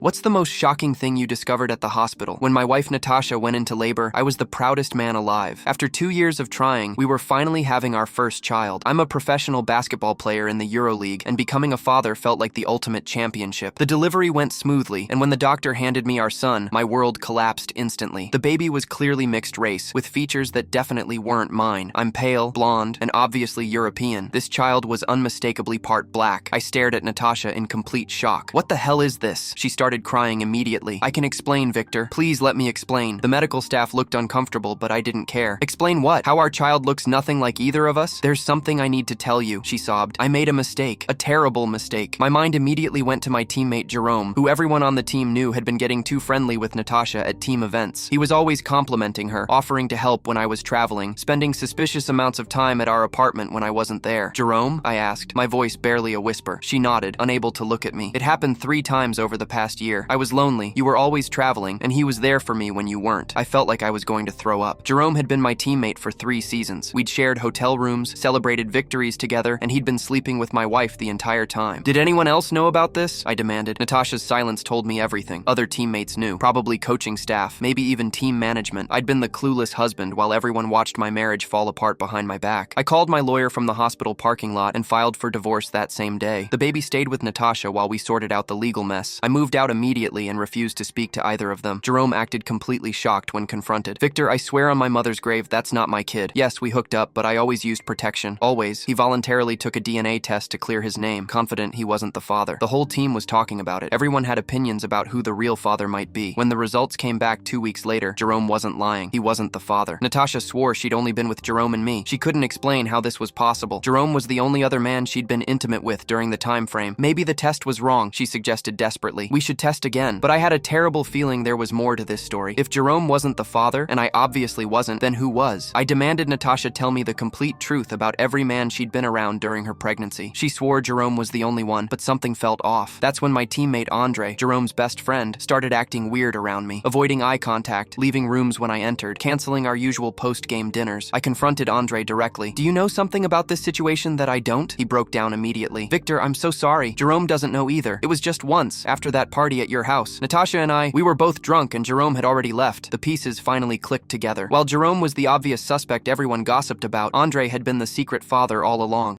What's the most shocking thing you discovered at the hospital? When my wife Natasha went into labor, I was the proudest man alive. After 2 years of trying, we were finally having our first child. I'm a professional basketball player in the EuroLeague, and becoming a father felt like the ultimate championship. The delivery went smoothly, and when the doctor handed me our son, my world collapsed instantly. The baby was clearly mixed race, with features that definitely weren't mine. I'm pale, blonde, and obviously European. This child was unmistakably part black. I stared at Natasha in complete shock. What the hell is this? She started crying immediately. I can explain, Victor. Please let me explain. The medical staff looked uncomfortable, but I didn't care. Explain what? How our child looks nothing like either of us? There's something I need to tell you, she sobbed. I made a mistake. A terrible mistake. My mind immediately went to my teammate Jerome, who everyone on the team knew had been getting too friendly with Natasha at team events. He was always complimenting her, offering to help when I was traveling, spending suspicious amounts of time at our apartment when I wasn't there. Jerome? I asked, my voice barely a whisper. She nodded, unable to look at me. It happened 3 times over the past year. I was lonely, you were always traveling, and he was there for me when you weren't. I felt like I was going to throw up. Jerome had been my teammate for 3 seasons. We'd shared hotel rooms, celebrated victories together, and he'd been sleeping with my wife the entire time. Did anyone else know about this? I demanded. Natasha's silence told me everything. Other teammates knew, probably coaching staff, maybe even team management. I'd been the clueless husband while everyone watched my marriage fall apart behind my back. I called my lawyer from the hospital parking lot and filed for divorce that same day. The baby stayed with Natasha while we sorted out the legal mess. I moved out immediately and refused to speak to either of them. Jerome acted completely shocked when confronted. Victor, I swear on my mother's grave, that's not my kid. Yes, we hooked up, but I always used protection. Always. He voluntarily took a DNA test to clear his name, confident he wasn't the father. The whole team was talking about it. Everyone had opinions about who the real father might be. When the results came back 2 weeks later, Jerome wasn't lying. He wasn't the father. Natasha swore she'd only been with Jerome and me. She couldn't explain how this was possible. Jerome was the only other man she'd been intimate with during the time frame. Maybe the test was wrong, she suggested desperately. We should test again. But I had a terrible feeling there was more to this story. If Jerome wasn't the father, and I obviously wasn't, then who was? I demanded Natasha tell me the complete truth about every man she'd been around during her pregnancy. She swore Jerome was the only one, but something felt off. That's when my teammate Andre, Jerome's best friend, started acting weird around me, avoiding eye contact, leaving rooms when I entered, canceling our usual post-game dinners. I confronted Andre directly. Do you know something about this situation that I don't? He broke down immediately. Victor, I'm so sorry. Jerome doesn't know either. It was just once, after that party at your house. Natasha and we were both drunk and Jerome had already left. The pieces finally clicked together. While Jerome was the obvious suspect everyone gossiped about, Andre had been the secret father all along.